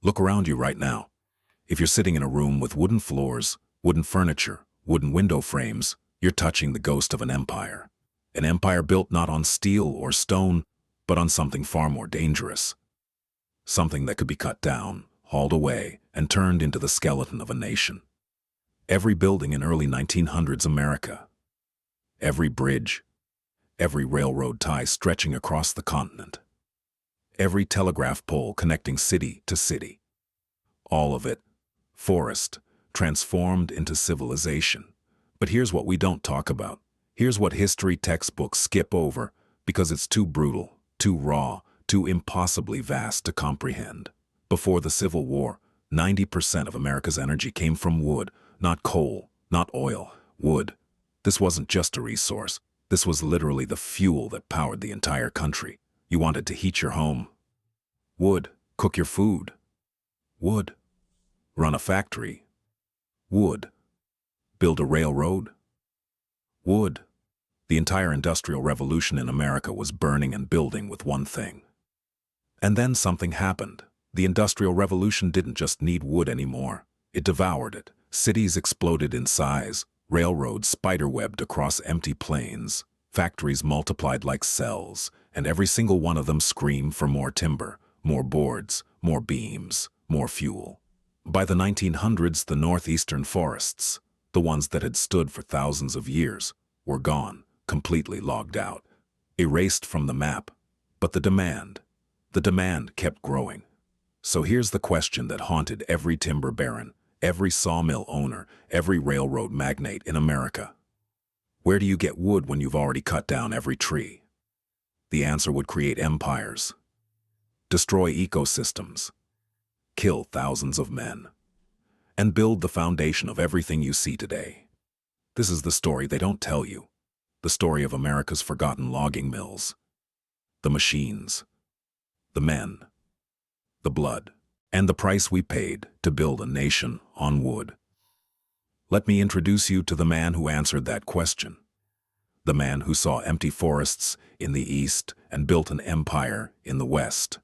Look around you right now. If you're sitting in a room with wooden floors, wooden furniture, wooden window frames, you're touching the ghost of an empire. An empire built not on steel or stone, but on something far more dangerous. Something that could be cut down, hauled away, and turned into the skeleton of a nation. Every building in early 1900s America. Every bridge. Every railroad tie stretching across the continent. Every telegraph pole connecting city to city. All of it, forest, transformed into civilization. But here's what we don't talk about. Here's what history textbooks skip over because it's too brutal, too raw, too impossibly vast to comprehend. Before the Civil War, 90% of America's energy came from wood, not coal, not oil, wood. This wasn't just a resource. This was literally the fuel that powered the entire country. You wanted to heat your home. Wood. Cook your food. Wood. Run a factory. Wood. Build a railroad. Wood. The entire industrial revolution in America was burning and building with one thing. And then something happened. The industrial revolution didn't just need wood anymore. It devoured it. Cities exploded in size. Railroads spiderwebbed across empty plains. Factories multiplied like cells, and every single one of them screamed for more timber, more boards, more beams, more fuel. By the 1900s, the northeastern forests, the ones that had stood for thousands of years, were gone, completely logged out, erased from the map. But the demand kept growing. So here's the question that haunted every timber baron, every sawmill owner, every railroad magnate in America. Where do you get wood when you've already cut down every tree? The answer would create empires, destroy ecosystems, kill thousands of men, and build the foundation of everything you see today. This is the story they don't tell you, the story of America's forgotten logging mills, the machines, the men, the blood, and the price we paid to build a nation on wood. Let me introduce you to the man who answered that question. The man who saw empty forests in the East and built an empire in the West.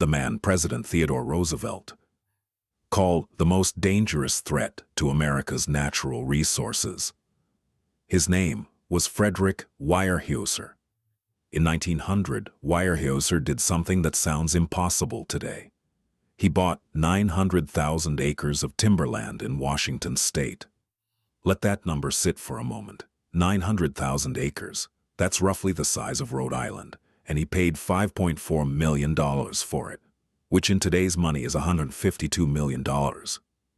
The man President Theodore Roosevelt called the most dangerous threat to America's natural resources. His name was Frederick Weyerhaeuser. In 1900, Weyerhaeuser did something that sounds impossible today. He bought 900,000 acres of timberland in Washington state. Let that number sit for a moment. 900,000 acres. That's roughly the size of Rhode Island, and he paid $5.4 million for it, which in today's money is $152 million.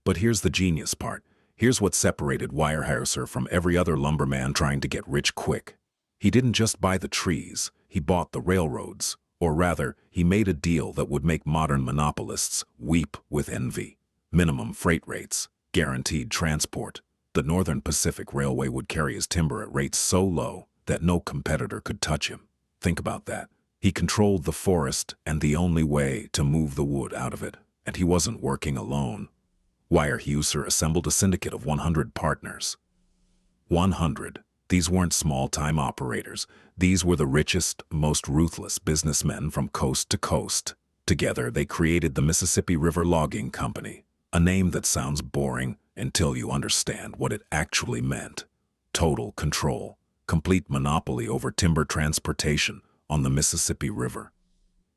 But here's the genius part. Here's what separated Weyerhaeuser from every other lumberman trying to get rich quick. He didn't just buy the trees, he bought the railroads. Or rather, he made a deal that would make modern monopolists weep with envy. Minimum freight rates, guaranteed transport. The Northern Pacific Railway would carry his timber at rates so low that no competitor could touch him. Think about that. He controlled the forest and the only way to move the wood out of it. And he wasn't working alone. Weyerhaeuser assembled a syndicate of 100 partners. 100. These weren't small-time operators. These were the richest, most ruthless businessmen from coast to coast. Together, they created the Mississippi River Logging Company, a name that sounds boring until you understand what it actually meant. Total control, complete monopoly over timber transportation on the Mississippi River.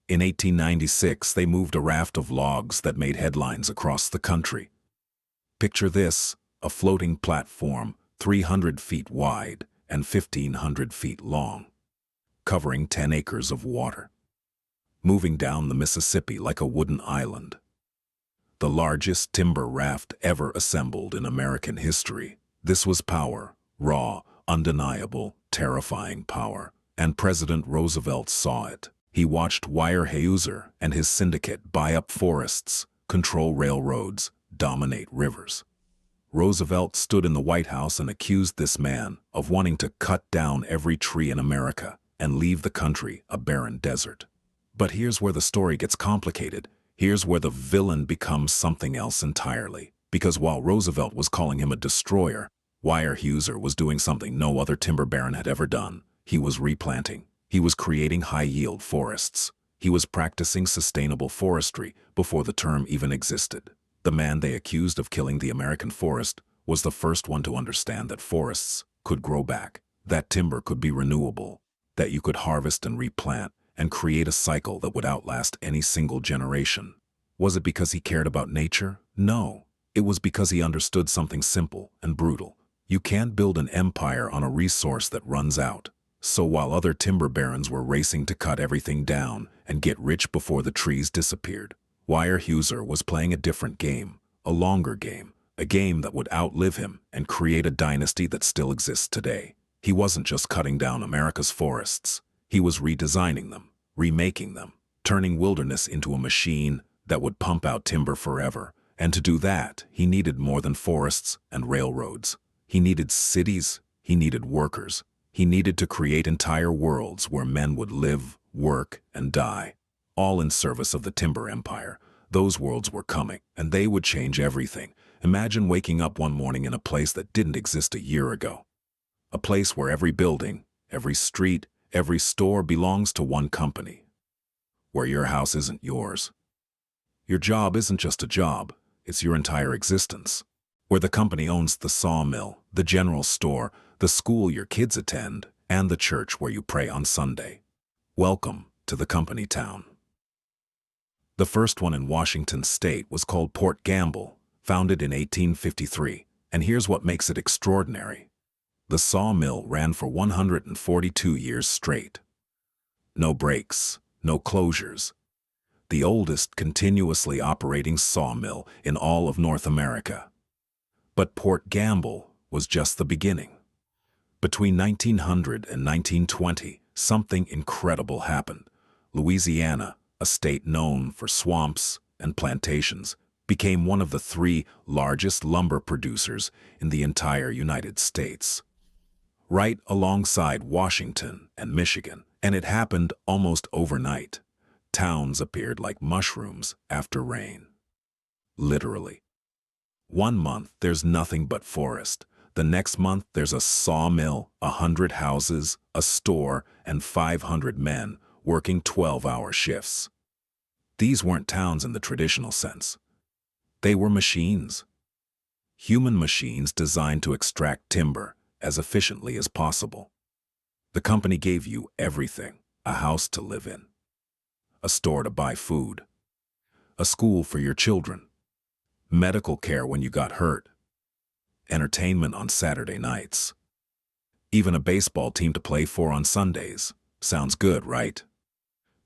In 1896, they moved a raft of logs that made headlines across the country. Picture this, a floating platform 300 feet wide and 1,500 feet long, covering 10 acres of water, moving down the Mississippi like a wooden island. The largest timber raft ever assembled in American history. This was power, raw, undeniable, terrifying power, and President Roosevelt saw it. He watched Weyerhaeuser and his syndicate buy up forests, control railroads, dominate rivers. Roosevelt stood in the White House and accused this man of wanting to cut down every tree in America and leave the country a barren desert. But here's where the story gets complicated. Here's where the villain becomes something else entirely. Because while Roosevelt was calling him a destroyer, Weyerhaeuser was doing something no other timber baron had ever done. He was replanting. He was creating high-yield forests. He was practicing sustainable forestry before the term even existed. The man they accused of killing the American forest was the first one to understand that forests could grow back, that timber could be renewable, that you could harvest and replant and create a cycle that would outlast any single generation. Was it because he cared about nature? No. It was because he understood something simple and brutal. You can't build an empire on a resource that runs out. So while other timber barons were racing to cut everything down and get rich before the trees disappeared, Weyerhaeuser was playing a different game, a longer game, a game that would outlive him and create a dynasty that still exists today. He wasn't just cutting down America's forests. He was redesigning them, remaking them, turning wilderness into a machine that would pump out timber forever. And to do that, he needed more than forests and railroads. He needed cities, he needed workers. He needed to create entire worlds where men would live, work, and die, all in service of the timber empire. Those worlds were coming, and they would change everything. Imagine waking up one morning in a place that didn't exist a year ago. A place where every building, every street, every store belongs to one company. Where your house isn't yours. Your job isn't just a job, it's your entire existence. Where the company owns the sawmill, the general store, the school your kids attend, and the church where you pray on Sunday. Welcome to the company town. The first one in Washington state was called Port Gamble, founded in 1853, and here's what makes it extraordinary. The sawmill ran for 142 years straight. No breaks, no closures. The oldest continuously operating sawmill in all of North America. But Port Gamble was just the beginning. Between 1900 and 1920, something incredible happened. Louisiana, a state known for swamps and plantations, became one of the 3 largest lumber producers in the entire United States. Right alongside Washington and Michigan, and it happened almost overnight. Towns appeared like mushrooms after rain. Literally. One month there's nothing but forest. The next month there's a sawmill, 100 houses, a store, and 500 men working 12-hour shifts. These weren't towns in the traditional sense. They were machines. Human machines designed to extract timber as efficiently as possible. The company gave you everything: a house to live in, a store to buy food, a school for your children, medical care when you got hurt, entertainment on Saturday nights, even a baseball team to play for on Sundays. Sounds good, right?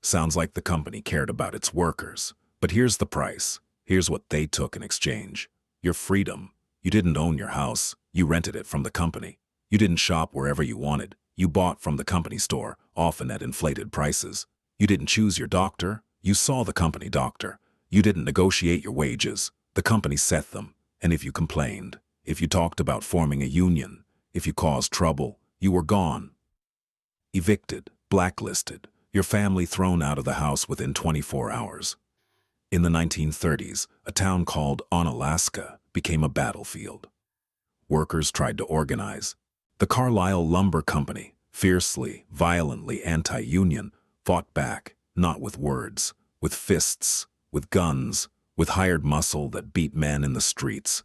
Sounds like the company cared about its workers. But here's the price. Here's what they took in exchange. Your freedom. You didn't own your house. You rented it from the company. You didn't shop wherever you wanted. You bought from the company store, often at inflated prices. You didn't choose your doctor. You saw the company doctor. You didn't negotiate your wages. The company set them. And if you complained, if you talked about forming a union, if you caused trouble, you were gone. Evicted, blacklisted, your family thrown out of the house within 24 hours. In the 1930s, a town called Onalaska became a battlefield. Workers tried to organize. The Carlisle Lumber Company, fiercely, violently anti-union, fought back, not with words, with fists, with guns, with hired muscle that beat men in the streets.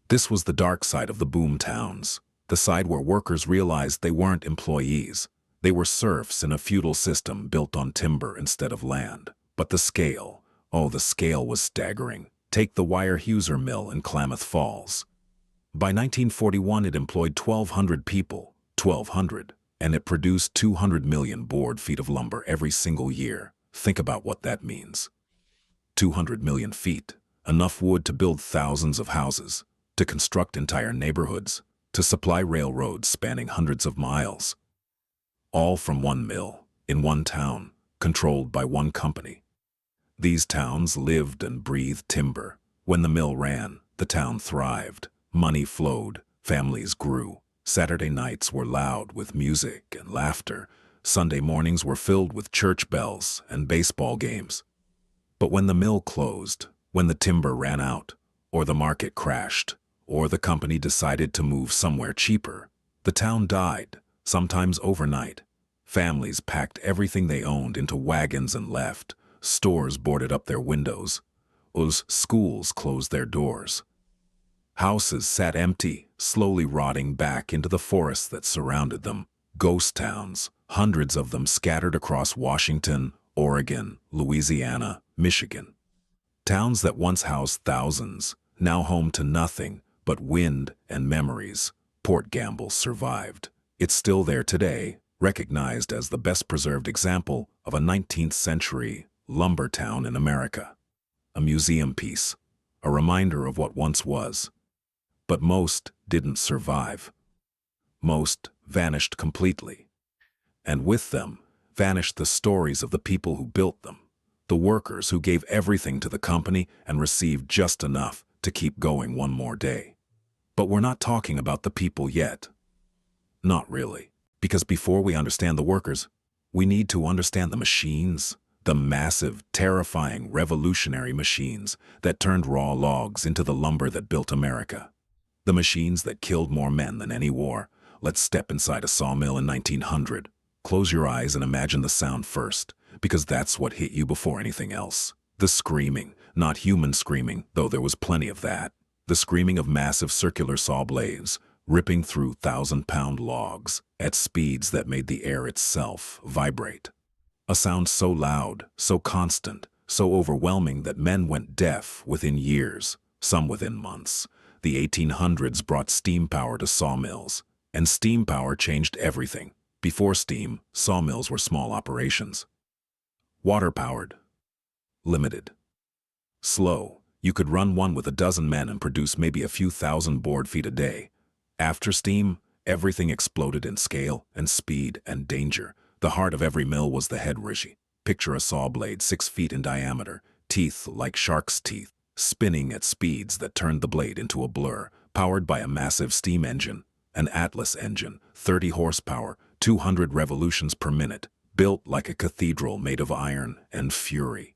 This was the dark side of the boom towns, the side where workers realized they weren't employees. They were serfs in a feudal system built on timber instead of land. But the scale, the scale was staggering. Take the Weyerhaeuser mill in Klamath Falls. By 1941, it employed 1,200 people, 1,200, and it produced 200 million board feet of lumber every single year. Think about what that means. 200 million feet, enough wood to build thousands of houses, to construct entire neighborhoods, to supply railroads spanning hundreds of miles. All from one mill, in one town, controlled by one company. These towns lived and breathed timber. When the mill ran, the town thrived. Money flowed, families grew. Saturday nights were loud with music and laughter. Sunday mornings were filled with church bells and baseball games. But when the mill closed, when the timber ran out, or the market crashed, or the company decided to move somewhere cheaper, the town died, sometimes overnight. Families packed everything they owned into wagons and left. Stores boarded up their windows. Schools closed their doors. Houses sat empty, slowly rotting back into the forests that surrounded them. Ghost towns, hundreds of them scattered across Washington, Oregon, Louisiana, Michigan. Towns that once housed thousands, now home to nothing but wind and memories. Port Gamble survived. It's still there today, recognized as the best-preserved example of a 19th century lumber town in America. A museum piece, a reminder of what once was. But most didn't survive. Most vanished completely. And with them, vanished the stories of the people who built them, the workers who gave everything to the company and received just enough to keep going one more day. But we're not talking about the people yet. Not really. Because before we understand the workers, we need to understand the machines, the massive, terrifying, revolutionary machines that turned raw logs into the lumber that built America. The machines that killed more men than any war. Let's step inside a sawmill in 1900. Close your eyes and imagine the sound first, because that's what hit you before anything else. The screaming, not human screaming, though there was plenty of that. The screaming of massive circular saw blades, ripping through 1,000-pound logs at speeds that made the air itself vibrate. A sound so loud, so constant, so overwhelming that men went deaf within years, some within months. The 1800s brought steam power to sawmills, and steam power changed everything. Before steam, sawmills were small operations. Water-powered. Limited. Slow. You could run one with a dozen men and produce maybe a few thousand board feet a day. After steam, everything exploded in scale and speed and danger. The heart of every mill was the head rishi. Picture a saw blade 6 feet in diameter, teeth like shark's teeth, spinning at speeds that turned the blade into a blur, powered by a massive steam engine, an Atlas engine, 30 horsepower, 200 revolutions per minute, built like a cathedral made of iron and fury.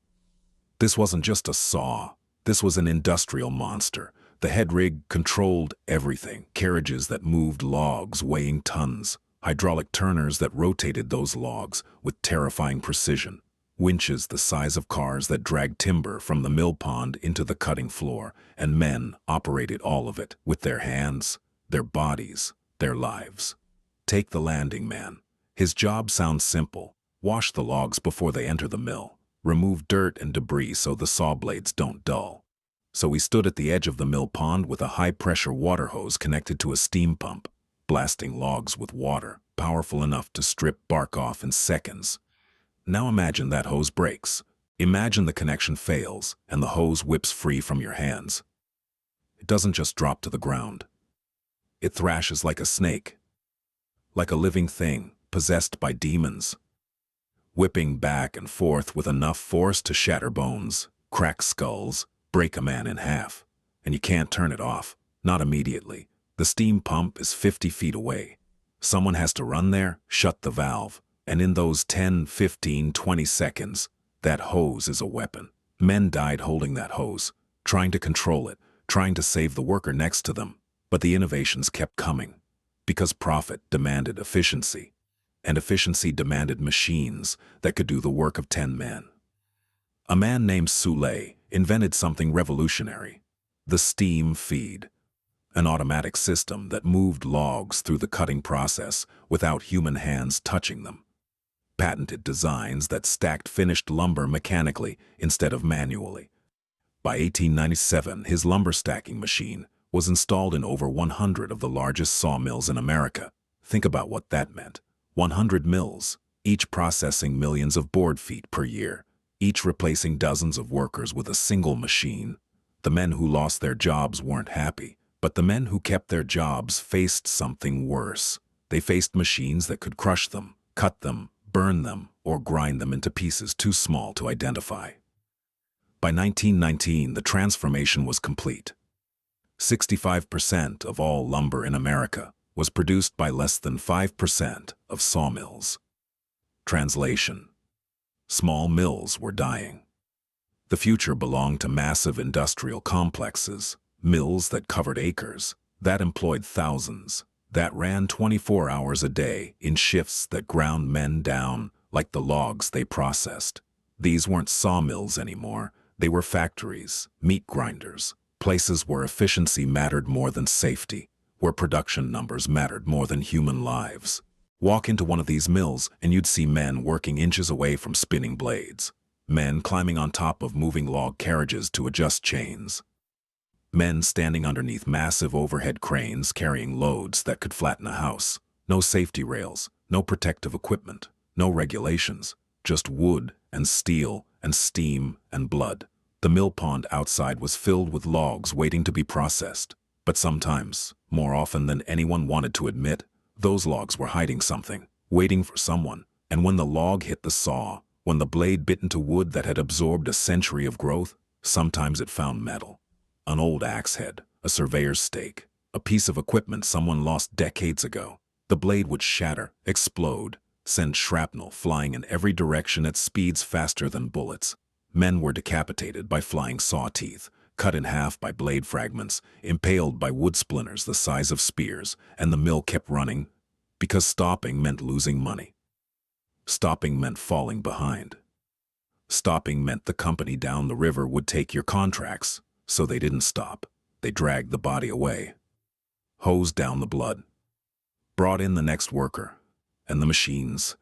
This wasn't just a saw. This was an industrial monster. The head rig controlled everything. Carriages that moved logs weighing tons. Hydraulic turners that rotated those logs with terrifying precision. Winches the size of cars that dragged timber from the mill pond into the cutting floor. And men operated all of it with their hands, their bodies, their lives. Take the landing man. His job sounds simple. Wash the logs before they enter the mill. Remove dirt and debris so the saw blades don't dull. So he stood at the edge of the mill pond with a high-pressure water hose connected to a steam pump, blasting logs with water, powerful enough to strip bark off in seconds. Now imagine that hose breaks. Imagine the connection fails and the hose whips free from your hands. It doesn't just drop to the ground. It thrashes like a snake, like a living thing possessed by demons, whipping back and forth with enough force to shatter bones, crack skulls, break a man in half. And you can't turn it off, not immediately. The steam pump is 50 feet away. Someone has to run there, shut the valve, and in those 10, 15, 20 seconds, that hose is a weapon. Men died holding that hose, trying to control it, trying to save the worker next to them. But the innovations kept coming, because profit demanded efficiency, and efficiency demanded machines that could do the work of 10 men. A man named Soule invented something revolutionary, the steam feed, an automatic system that moved logs through the cutting process without human hands touching them. Patented designs that stacked finished lumber mechanically instead of manually. By 1897, his lumber stacking machine was installed in over 100 of the largest sawmills in America. Think about what that meant. 100 mills, each processing millions of board feet per year, each replacing dozens of workers with a single machine. The men who lost their jobs weren't happy, but the men who kept their jobs faced something worse. They faced machines that could crush them, cut them, burn them, or grind them into pieces too small to identify. By 1919, the transformation was complete. 65% of all lumber in America was produced by less than 5% of sawmills. Translation: small mills were dying. The future belonged to massive industrial complexes, mills that covered acres, that employed thousands, that ran 24 hours a day in shifts that ground men down like the logs they processed. These weren't sawmills anymore. They were factories, meat grinders, places where efficiency mattered more than safety, where production numbers mattered more than human lives. Walk into one of these mills and you'd see men working inches away from spinning blades, men climbing on top of moving log carriages to adjust chains, men standing underneath massive overhead cranes carrying loads that could flatten a house. No safety rails, no protective equipment, no regulations, just wood and steel and steam and blood. The mill pond outside was filled with logs waiting to be processed. But sometimes, more often than anyone wanted to admit, those logs were hiding something, waiting for someone. And when the log hit the saw, when the blade bit into wood that had absorbed a century of growth, sometimes it found metal. An old axe head, a surveyor's stake, a piece of equipment someone lost decades ago. The blade would shatter, explode, send shrapnel flying in every direction at speeds faster than bullets. Men were decapitated by flying saw teeth, cut in half by blade fragments, impaled by wood splinters the size of spears, and the mill kept running because stopping meant losing money. Stopping meant falling behind. Stopping meant the company down the river would take your contracts, so they didn't stop. They dragged the body away, hosed down the blood, brought in the next worker, and the machines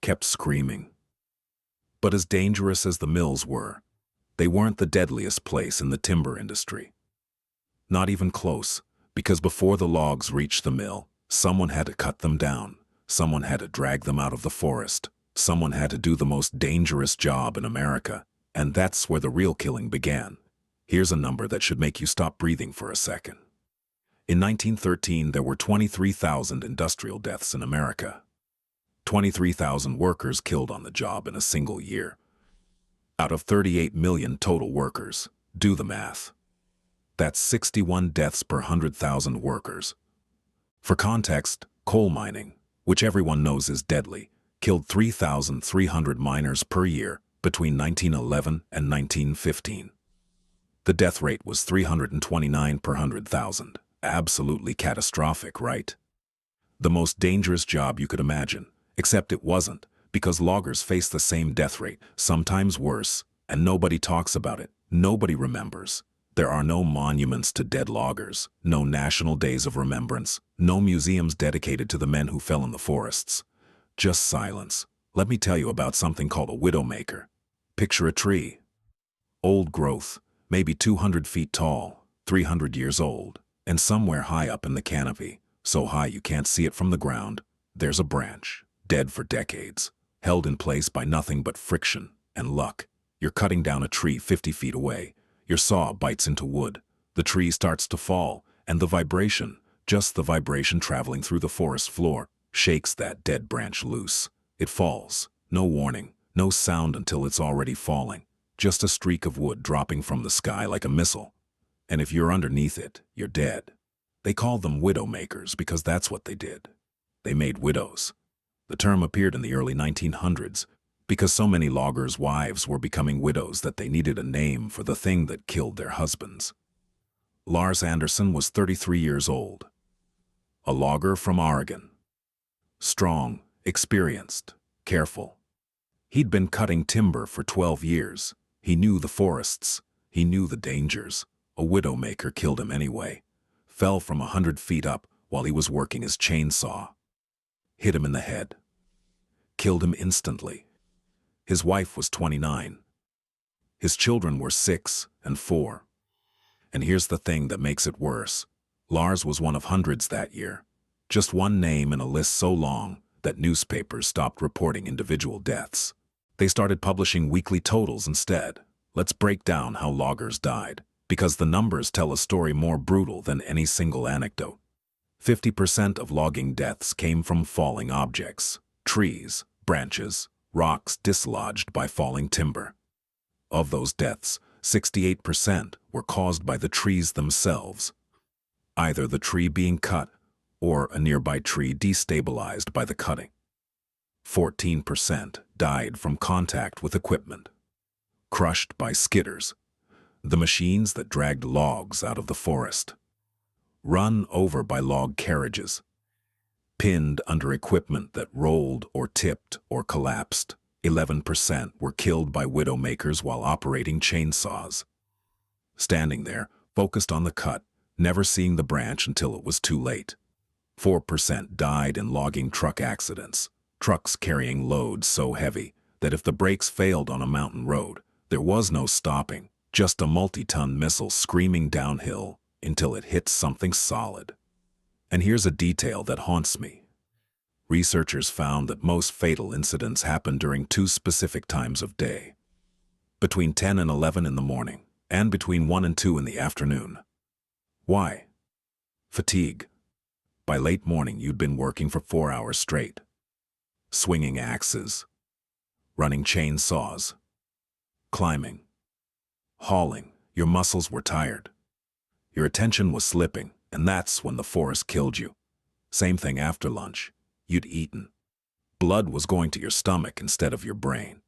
kept screaming. But as dangerous as the mills were, they weren't the deadliest place in the timber industry. Not even close, because before the logs reached the mill, someone had to cut them down, someone had to drag them out of the forest, someone had to do the most dangerous job in America, and that's where the real killing began. Here's a number that should make you stop breathing for a second. In 1913, there were 23,000 industrial deaths in America. 23,000 workers killed on the job in a single year. Out of 38 million total workers, do the math. That's 61 deaths per 100,000 workers. For context, coal mining, which everyone knows is deadly, killed 3,300 miners per year between 1911 and 1915. The death rate was 329 per 100,000. Absolutely catastrophic, right? The most dangerous job you could imagine, except it wasn't, because loggers face the same death rate, sometimes worse, and nobody talks about it. Nobody remembers. There are no monuments to dead loggers, no national days of remembrance, no museums dedicated to the men who fell in the forests. Just silence. Let me tell you about something called a widowmaker. Picture a tree. Old growth, maybe 200 feet tall, 300 years old, and somewhere high up in the canopy, so high you can't see it from the ground, there's a branch, dead for decades, held in place by nothing but friction and luck. You're cutting down a tree 50 feet away. Your saw bites into wood. The tree starts to fall, and the vibration, just the vibration traveling through the forest floor, shakes that dead branch loose. It falls. No warning, no sound until it's already falling. Just a streak of wood dropping from the sky like a missile. And if you're underneath it, you're dead. They called them widowmakers because that's what they did. They made widows. The term appeared in the early 1900s because so many loggers' wives were becoming widows that they needed a name for the thing that killed their husbands. Lars Anderson was 33 years old, a logger from Oregon. Strong, experienced, careful. He'd been cutting timber for 12 years. He knew the forests. He knew the dangers. A widowmaker killed him anyway. Fell from 100 feet up while he was working his chainsaw. Hit him in the head. Killed him instantly. His wife was 29. His children were 6 and 4. And here's the thing that makes it worse. Lars was one of hundreds that year. Just one name in a list so long that newspapers stopped reporting individual deaths. They started publishing weekly totals instead. Let's break down how loggers died, because the numbers tell a story more brutal than any single anecdote. 50% of logging deaths came from falling objects, trees, branches, rocks dislodged by falling timber. Of those deaths, 68% were caused by the trees themselves, either the tree being cut or a nearby tree destabilized by the cutting. 14% died from contact with equipment, crushed by skidders, the machines that dragged logs out of the forest, run over by log carriages, pinned under equipment that rolled or tipped or collapsed. 11% were killed by widowmakers while operating chainsaws. Standing there, focused on the cut, never seeing the branch until it was too late. 4% died in logging truck accidents, trucks carrying loads so heavy that if the brakes failed on a mountain road, there was no stopping, just a multi-ton missile screaming downhill until it hits something solid. And here's a detail that haunts me. Researchers found that most fatal incidents happen during two specific times of day. Between 10 and 11 in the morning, and between 1 and 2 in the afternoon. Why? Fatigue. By late morning, you'd been working for 4 hours straight. Swinging axes. Running chainsaws. Climbing. Hauling. Your muscles were tired. Your attention was slipping, and that's when the forest killed you. Same thing after lunch. You'd eaten. Blood was going to your stomach instead of your brain.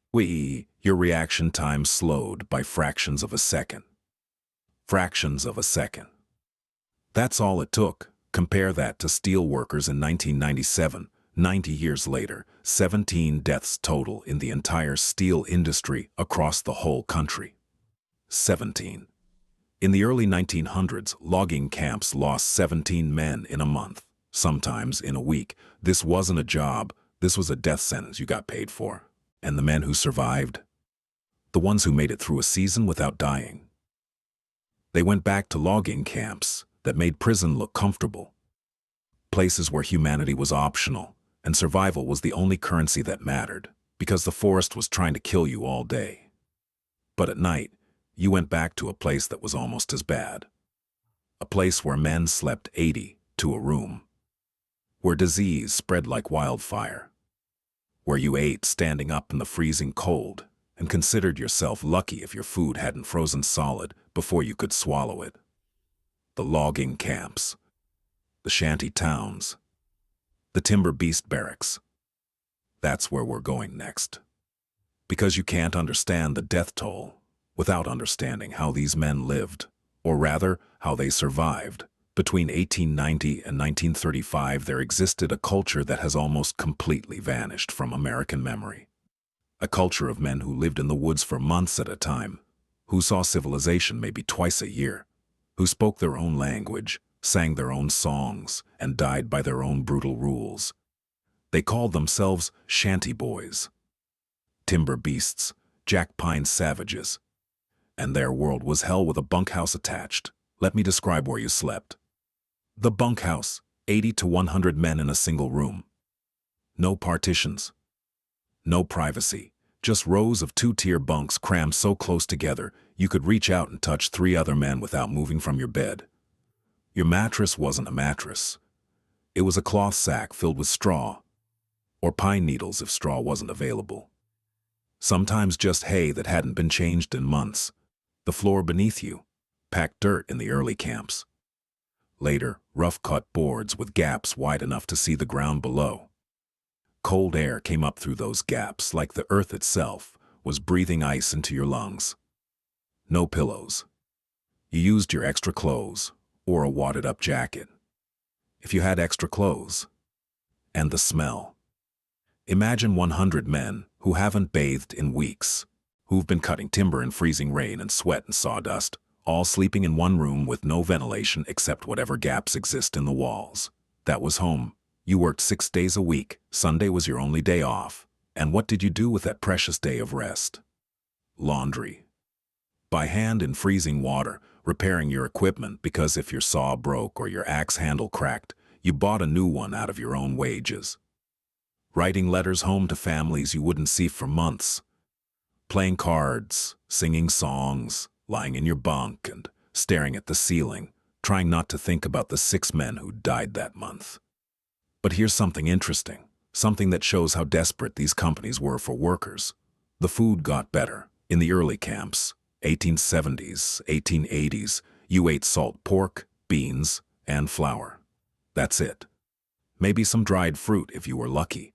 Your reaction time slowed by fractions of a second. Fractions of a second. That's all it took. Compare that to steel workers in 1997, 90 years later, 17 deaths total in the entire steel industry across the whole country. 17. In the early 1900s, logging camps lost 17 men in a month, sometimes in a week. This wasn't a job, this was a death sentence you got paid for. And the men who survived? The ones who made it through a season without dying. They went back to logging camps that made prison look comfortable. Places where humanity was optional, and survival was the only currency that mattered, because the forest was trying to kill you all day. But at night, you went back to a place that was almost as bad. A place where men slept 80 to a room. Where disease spread like wildfire. Where you ate standing up in the freezing cold and considered yourself lucky if your food hadn't frozen solid before you could swallow it. The logging camps. The shanty towns. The timber beast barracks. That's where we're going next. Because you can't understand the death toll without understanding how these men lived, or rather, how they survived. Between 1890 and 1935, there existed a culture that has almost completely vanished from American memory. A culture of men who lived in the woods for months at a time, who saw civilization maybe twice a year, who spoke their own language, sang their own songs, and died by their own brutal rules. They called themselves shanty boys, timber beasts, jack pine savages. And their world was hell with a bunkhouse attached. Let me describe where you slept. The bunkhouse, 80 to 100 men in a single room. No partitions. No privacy. Just rows of two-tier bunks crammed so close together you could reach out and touch 3 other men without moving from your bed. Your mattress wasn't a mattress. It was a cloth sack filled with straw, or pine needles if straw wasn't available. Sometimes just hay that hadn't been changed in months. The floor beneath you, packed dirt in the early camps. Later, rough-cut boards with gaps wide enough to see the ground below. Cold air came up through those gaps like the earth itself was breathing ice into your lungs. No pillows. You used your extra clothes or a wadded-up jacket. If you had extra clothes. And the smell. Imagine 100 men who haven't bathed in weeks, who've been cutting timber in freezing rain and sweat and sawdust, all sleeping in one room with no ventilation except whatever gaps exist in the walls. That was home. You worked 6 days a week. Sunday was your only day off. And what did you do with that precious day of rest? Laundry. By hand in freezing water, repairing your equipment because if your saw broke or your axe handle cracked, you bought a new one out of your own wages. Writing letters home to families you wouldn't see for months. Playing cards, singing songs, lying in your bunk and staring at the ceiling, trying not to think about the 6 men who died that month. But here's something interesting, something that shows how desperate these companies were for workers. The food got better. In the early camps, 1870s, 1880s, you ate salt pork, beans, and flour. That's it. Maybe some dried fruit if you were lucky.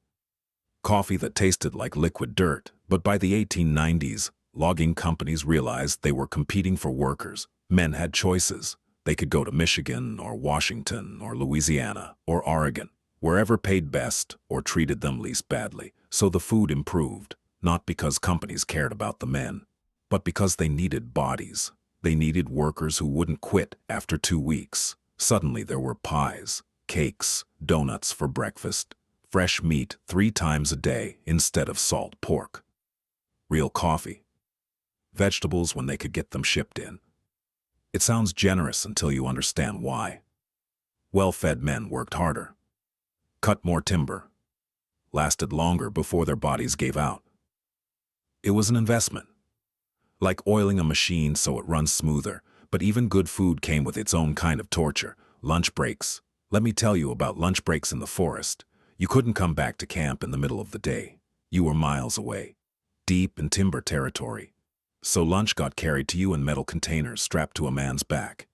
Coffee that tasted like liquid dirt, but by the 1890s, logging companies realized they were competing for workers. Men had choices. They could go to Michigan or Washington or Louisiana or Oregon. Wherever paid best or treated them least badly, so the food improved, not because companies cared about the men, but because they needed bodies. They needed workers who wouldn't quit after 2 weeks. Suddenly there were pies, cakes, donuts for breakfast, fresh meat 3 times a day instead of salt pork, real coffee, vegetables when they could get them shipped in. It sounds generous until you understand why. Well-fed men worked harder, cut more timber, lasted longer before their bodies gave out. It was an investment, like oiling a machine so it runs smoother, but even good food came with its own kind of torture. Lunch breaks. Let me tell you about lunch breaks in the forest. You couldn't come back to camp in the middle of the day. You were miles away, deep in timber territory. So lunch got carried to you in metal containers strapped to a man's back.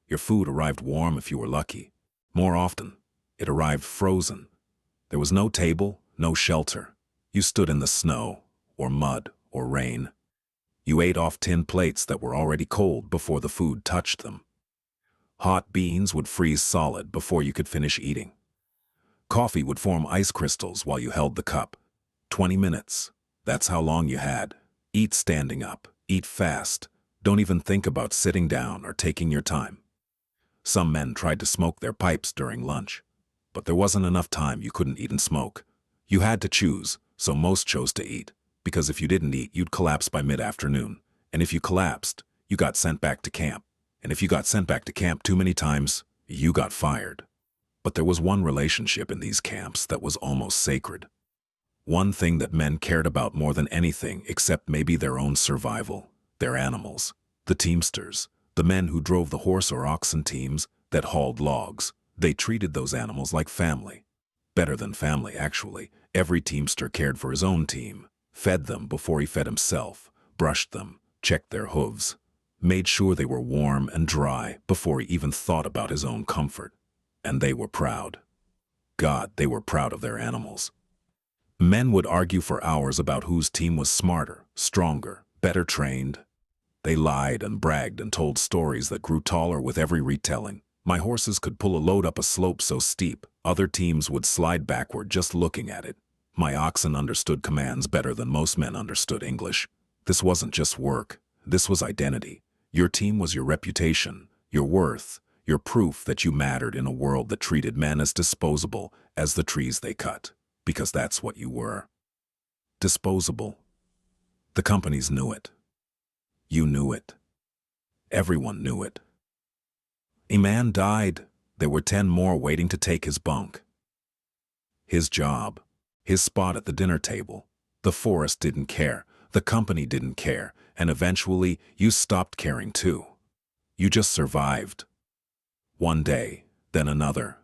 Your food arrived warm if you were lucky. More often, it arrived frozen. There was no table, no shelter. You stood in the snow, or mud, or rain. You ate off tin plates that were already cold before the food touched them. Hot beans would freeze solid before you could finish eating. Coffee would form ice crystals while you held the cup. 20 minutes. That's how long you had. Eat standing up. Eat fast. Don't even think about sitting down or taking your time. Some men tried to smoke their pipes during lunch, but there wasn't enough time. You couldn't eat and smoke. You had to choose, so most chose to eat, because if you didn't eat, you'd collapse by mid-afternoon. And if you collapsed, you got sent back to camp. And if you got sent back to camp too many times, you got fired. But there was one relationship in these camps that was almost sacred. One thing that men cared about more than anything except maybe their own survival. Their animals. The teamsters. The men who drove the horse or oxen teams that hauled logs. They treated those animals like family. Better than family, actually. Every teamster cared for his own team. Fed them before he fed himself. Brushed them. Checked their hooves. Made sure they were warm and dry before he even thought about his own comfort. And they were proud. God, they were proud of their animals. Men would argue for hours about whose team was smarter, stronger, better trained. They lied and bragged and told stories that grew taller with every retelling. My horses could pull a load up a slope so steep, other teams would slide backward just looking at it. My oxen understood commands better than most men understood English. This wasn't just work. This was identity. Your team was your reputation, your worth, your proof that you mattered in a world that treated men as disposable as the trees they cut. Because that's what you were. Disposable. The companies knew it. You knew it. Everyone knew it. A man died. There were 10 more waiting to take his bunk. His job. His spot at the dinner table. The forest didn't care. The company didn't care. And eventually, you stopped caring too. You just survived. One day, then another,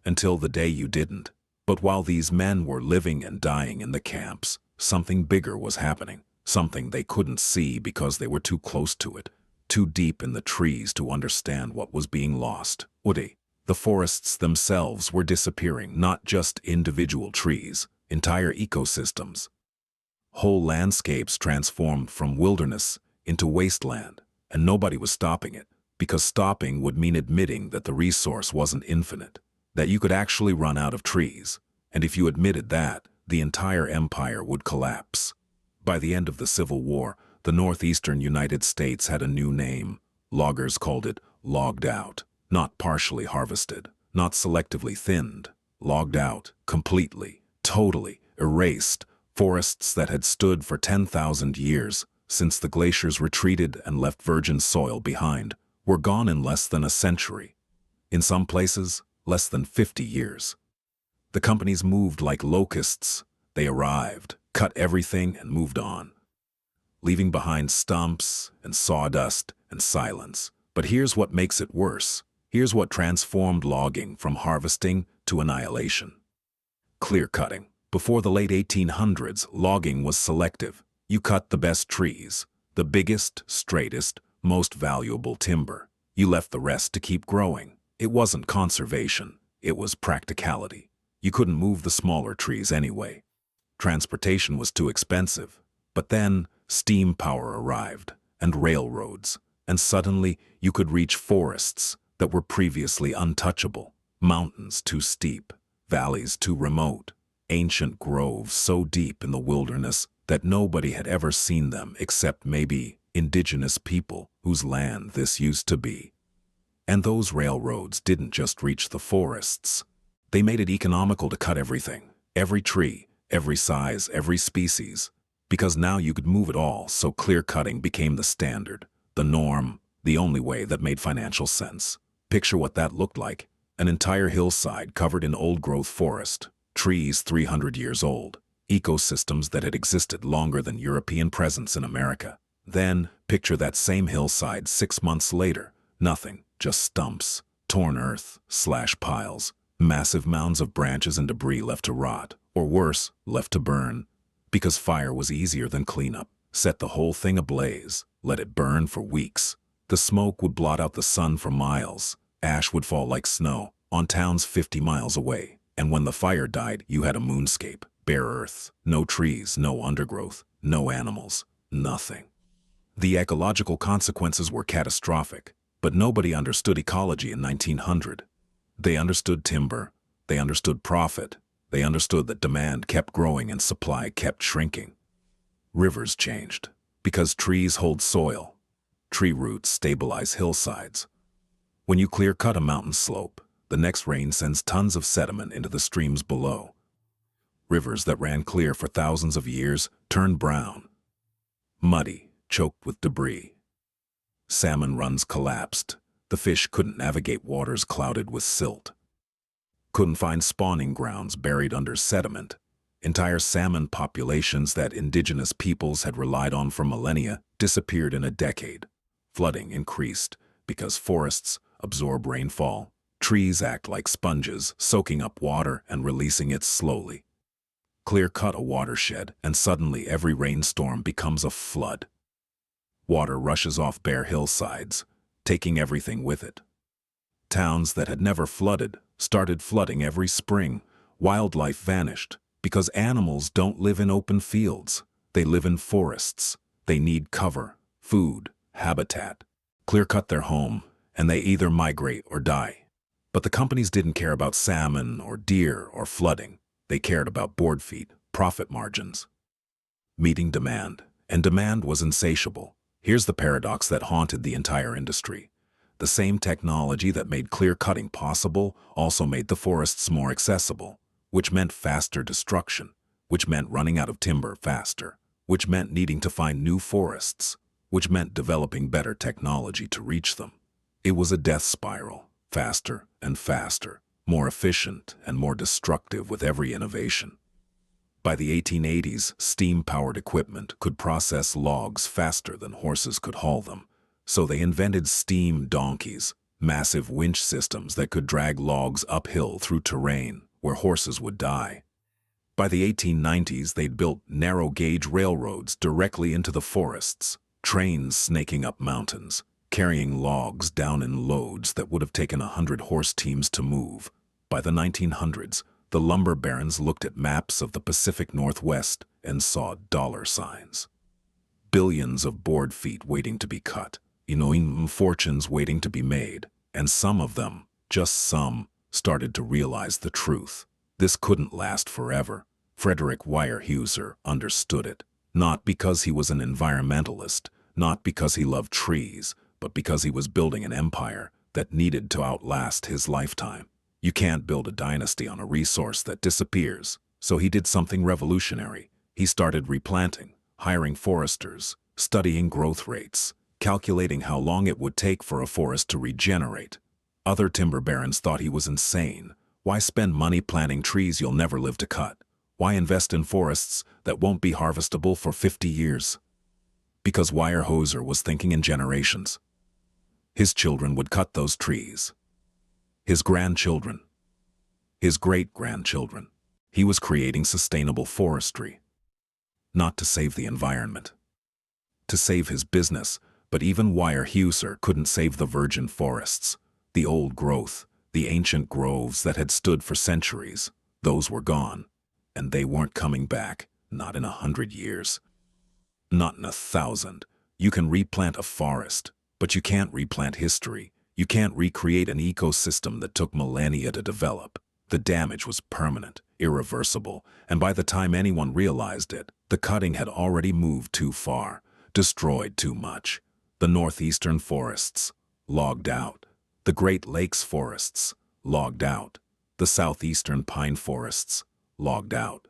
until the day you didn't. But while these men were living and dying in the camps, something bigger was happening. Something they couldn't see because they were too close to it, too deep in the trees to understand what was being lost. Woody, the forests themselves were disappearing, not just individual trees, entire ecosystems. Whole landscapes transformed from wilderness into wasteland, and nobody was stopping it, because stopping would mean admitting that the resource wasn't infinite, that you could actually run out of trees, and if you admitted that, the entire empire would collapse. By the end of the Civil War, the northeastern United States had a new name. Loggers called it logged out, not partially harvested, not selectively thinned, logged out, completely, totally, erased. Forests that had stood for 10,000 years, since the glaciers retreated and left virgin soil behind, were gone in less than a century. In some places, less than 50 years. The companies moved like locusts. They arrived, cut everything, and moved on, leaving behind stumps and sawdust and silence. But here's what makes it worse. Here's what transformed logging from harvesting to annihilation. Clear-cutting. Before the late 1800s, logging was selective. You cut the best trees, the biggest, straightest, most valuable timber. You left the rest to keep growing. It wasn't conservation. It was practicality. You couldn't move the smaller trees anyway. Transportation was too expensive. But then, steam power arrived, and railroads, and suddenly you could reach forests that were previously untouchable. Mountains too steep, valleys too remote, ancient groves so deep in the wilderness that nobody had ever seen them except maybe indigenous people whose land this used to be. And those railroads didn't just reach the forests. They made it economical to cut everything, every tree, every size, every species, because now you could move it all, so clear-cutting became the standard, the norm, the only way that made financial sense. Picture what that looked like. An entire hillside covered in old-growth forest, trees 300 years old, ecosystems that had existed longer than European presence in America. Then, picture that same hillside 6 months later. Nothing, just stumps, torn earth, slash piles, massive mounds of branches and debris left to rot, or worse, left to burn. Because fire was easier than cleanup. Set the whole thing ablaze, let it burn for weeks. The smoke would blot out the sun for miles. Ash would fall like snow on towns 50 miles away. And when the fire died, you had a moonscape, bare earth, no trees, no undergrowth, no animals, nothing. The ecological consequences were catastrophic, but nobody understood ecology in 1900. They understood timber, they understood profit, they understood that demand kept growing and supply kept shrinking. Rivers changed, because trees hold soil. Tree roots stabilize hillsides. When you clear-cut a mountain slope, the next rain sends tons of sediment into the streams below. Rivers that ran clear for thousands of years turned brown, muddy, choked with debris. Salmon runs collapsed. The fish couldn't navigate waters clouded with silt. Couldn't find spawning grounds buried under sediment. Entire salmon populations that indigenous peoples had relied on for millennia disappeared in a decade. Flooding increased because forests absorb rainfall. Trees act like sponges, soaking up water and releasing it slowly. Clear-cut a watershed, and suddenly every rainstorm becomes a flood. Water rushes off bare hillsides, taking everything with it. Towns that had never flooded started flooding every spring. Wildlife vanished because animals don't live in open fields. They live in forests. They need cover, food, habitat. Clear-cut their home, and they either migrate or die. But the companies didn't care about salmon or deer or flooding. They cared about board feet, profit margins. Meeting demand, and demand was insatiable. Here's the paradox that haunted the entire industry. The same technology that made clear-cutting possible also made the forests more accessible, which meant faster destruction, which meant running out of timber faster, which meant needing to find new forests, which meant developing better technology to reach them. It was a death spiral, faster and faster, more efficient and more destructive with every innovation. By the 1880s, steam-powered equipment could process logs faster than horses could haul them, so they invented steam donkeys, massive winch systems that could drag logs uphill through terrain where horses would die. By the 1890s, they'd built narrow-gauge railroads directly into the forests, trains snaking up mountains, carrying logs down in loads that would have taken 100 horse teams to move. By the 1900s, the lumber barons looked at maps of the Pacific Northwest and saw dollar signs. Billions of board feet waiting to be cut, fortunes waiting to be made, and some of them, just some, started to realize the truth. This couldn't last forever. Frederick Weyerhaeuser understood it, not because he was an environmentalist, not because he loved trees, but because he was building an empire that needed to outlast his lifetime. You can't build a dynasty on a resource that disappears, so he did something revolutionary. He started replanting, hiring foresters, studying growth rates, calculating how long it would take for a forest to regenerate. Other timber barons thought he was insane. Why spend money planting trees you'll never live to cut? Why invest in forests that won't be harvestable for 50 years? Because Weyerhaeuser was thinking in generations. His children would cut those trees. His grandchildren. His great-grandchildren. He was creating sustainable forestry. Not to save the environment. To save his business, but even Weyerhaeuser couldn't save the virgin forests. The old growth, the ancient groves that had stood for centuries, those were gone. And they weren't coming back, not in 100 years. Not in 1,000. You can replant a forest, but you can't replant history. You can't recreate an ecosystem that took millennia to develop. The damage was permanent, irreversible, and by the time anyone realized it, the cutting had already moved too far, destroyed too much. The northeastern forests, logged out. The Great Lakes forests, logged out. The southeastern pine forests, logged out.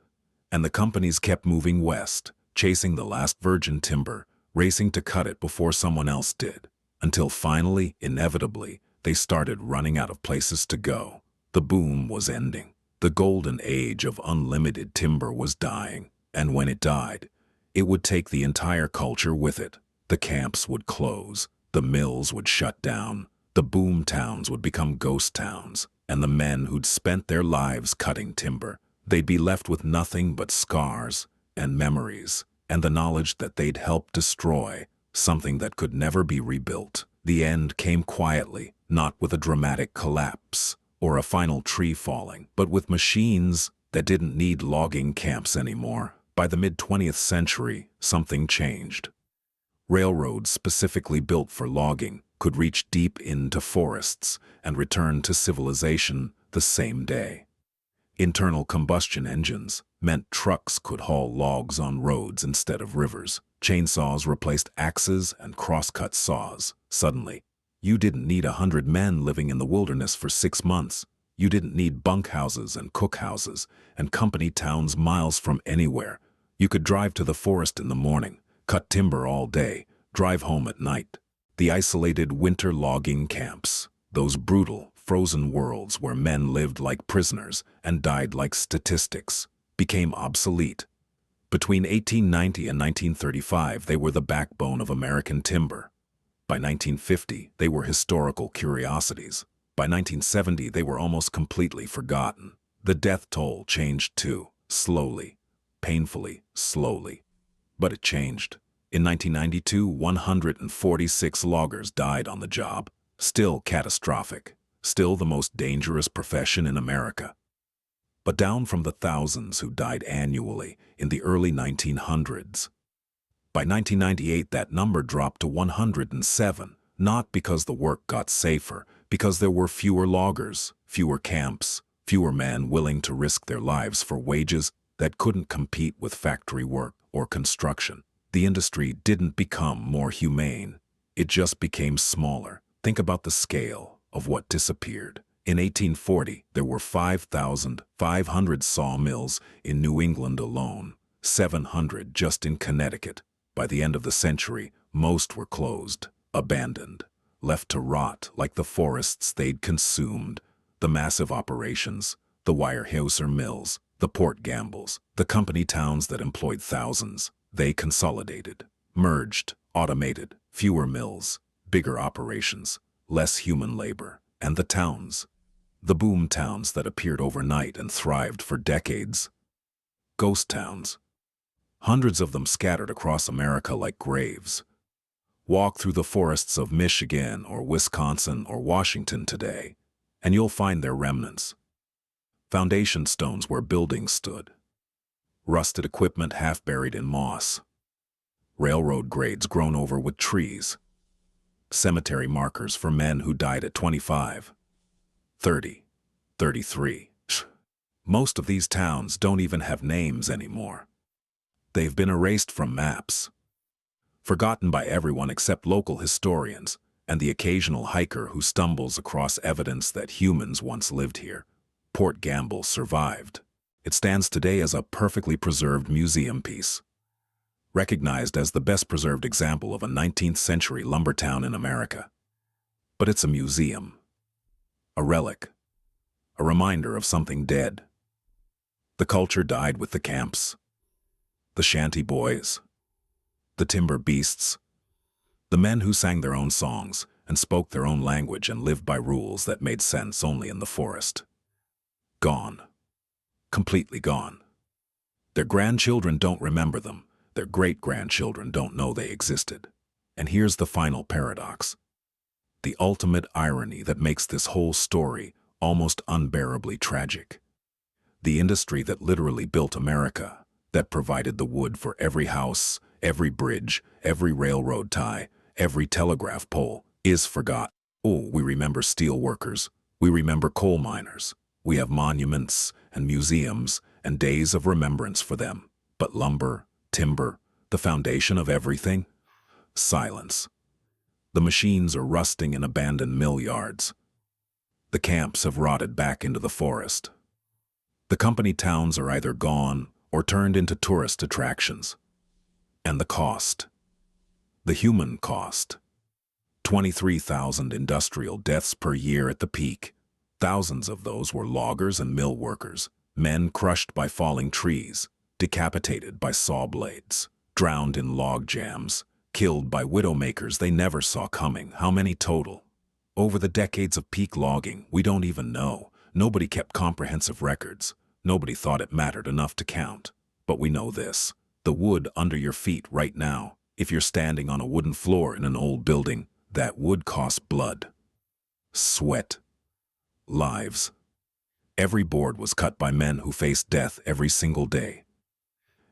And the companies kept moving west, chasing the last virgin timber, racing to cut it before someone else did, until finally, inevitably, they started running out of places to go. The boom was ending. The golden age of unlimited timber was dying, and when it died, it would take the entire culture with it. The camps would close, the mills would shut down, the boom towns would become ghost towns, and the men who'd spent their lives cutting timber, they'd be left with nothing but scars and memories, and the knowledge that they'd helped destroy something that could never be rebuilt. The end came quietly, not with a dramatic collapse or a final tree falling, but with machines that didn't need logging camps anymore. By the mid-20th century, something changed. Railroads specifically built for logging could reach deep into forests and return to civilization the same day. Internal combustion engines meant trucks could haul logs on roads instead of rivers. Chainsaws replaced axes and crosscut saws. Suddenly, you didn't need 100 men living in the wilderness for 6 months. You didn't need bunkhouses and cookhouses and company towns miles from anywhere. You could drive to the forest in the morning, cut timber all day, drive home at night. The isolated winter logging camps, those brutal, frozen worlds where men lived like prisoners and died like statistics, became obsolete. Between 1890 and 1935, they were the backbone of American timber. By 1950, they were historical curiosities. By 1970, they were almost completely forgotten. The death toll changed too, slowly, painfully, slowly. But it changed. In 1992, 146 loggers died on the job. Still catastrophic. Still the most dangerous profession in America. But down from the thousands who died annually in the early 1900s. By 1998, that number dropped to 107, not because the work got safer, because there were fewer loggers, fewer camps, fewer men willing to risk their lives for wages that couldn't compete with factory work or construction. The industry didn't become more humane. It just became smaller. Think about the scale of what disappeared. In 1840, there were 5,500 sawmills in New England alone, 700 just in Connecticut. By the end of the century, most were closed, abandoned, left to rot like the forests they'd consumed. The massive operations, the Weyerhaeuser mills, the Port Gambles, the company towns that employed thousands, they consolidated, merged, automated, fewer mills, bigger operations, less human labor, and the towns. The boom towns that appeared overnight and thrived for decades. Ghost towns. Hundreds of them scattered across America like graves. Walk through the forests of Michigan or Wisconsin or Washington today, and you'll find their remnants. Foundation stones where buildings stood. Rusted equipment half buried in moss. Railroad grades grown over with trees. Cemetery markers for men who died at 25, 30, 33. Most of these towns don't even have names anymore. They've been erased from maps. Forgotten by everyone except local historians and the occasional hiker who stumbles across evidence that humans once lived here. Port Gamble survived. It stands today as a perfectly preserved museum piece, recognized as the best preserved example of a 19th century lumber town in America. But it's a museum, a relic, a reminder of something dead. The culture died with the camps, the shanty boys, the timber beasts, the men who sang their own songs and spoke their own language and lived by rules that made sense only in the forest. Gone. Completely gone. Their grandchildren don't remember them. Their great-grandchildren don't know they existed. And here's the final paradox. The ultimate irony that makes this whole story almost unbearably tragic. The industry that literally built America, that provided the wood for every house, every bridge, every railroad tie, every telegraph pole, is forgotten. Oh, we remember steel workers. We remember coal miners. We have monuments and museums and days of remembrance for them. But lumber, timber, the foundation of everything? Silence. The machines are rusting in abandoned mill yards. The camps have rotted back into the forest. The company towns are either gone or turned into tourist attractions. And the cost. The human cost. 23,000 industrial deaths per year at the peak. Thousands of those were loggers and mill workers, men crushed by falling trees, decapitated by saw blades, drowned in log jams, killed by widowmakers they never saw coming. How many total? Over the decades of peak logging, we don't even know. Nobody kept comprehensive records. Nobody thought it mattered enough to count. But we know this. The wood under your feet right now, if you're standing on a wooden floor in an old building, that wood costs blood, sweat, lives. Every board was cut by men who faced death every single day.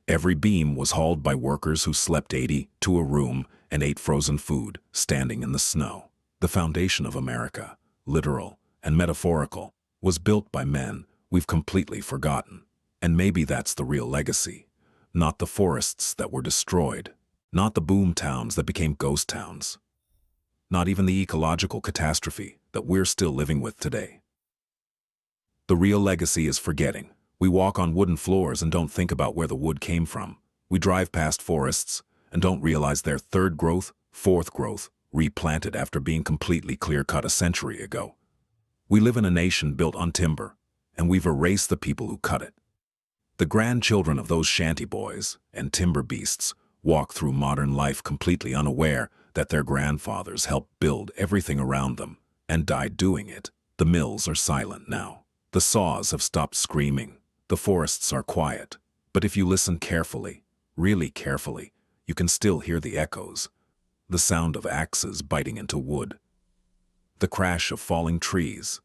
Every beam was hauled by workers who slept 80 to a room and ate frozen food, standing in the snow. The foundation of America, literal and metaphorical, was built by men we've completely forgotten. And maybe that's the real legacy. Not the forests that were destroyed, not the boom towns that became ghost towns, not even the ecological catastrophe that we're still living with today. The real legacy is forgetting. We walk on wooden floors and don't think about where the wood came from. We drive past forests and don't realize they're third growth, fourth growth, replanted after being completely clear-cut a century ago. We live in a nation built on timber, and we've erased the people who cut it. The grandchildren of those shanty boys and timber beasts walk through modern life completely unaware that their grandfathers helped build everything around them and died doing it. The mills are silent now. The saws have stopped screaming. The forests are quiet. But if you listen carefully, really carefully, you can still hear the echoes. The sound of axes biting into wood. The crash of falling trees.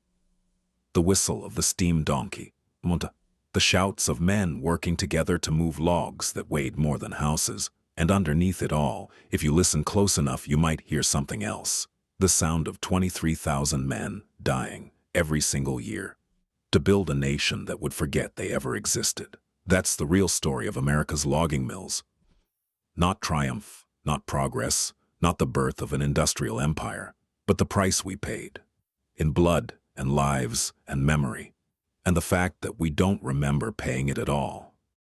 The whistle of the steam donkey. The shouts of men working together to move logs that weighed more than houses. And underneath it all, if you listen close enough, you might hear something else. The sound of 23,000 men dying every single year to build a nation that would forget they ever existed. That's the real story of America's logging mills. Not triumph, not progress, not the birth of an industrial empire, but the price we paid. In blood and lives and memory. And the fact that we don't remember paying it at all.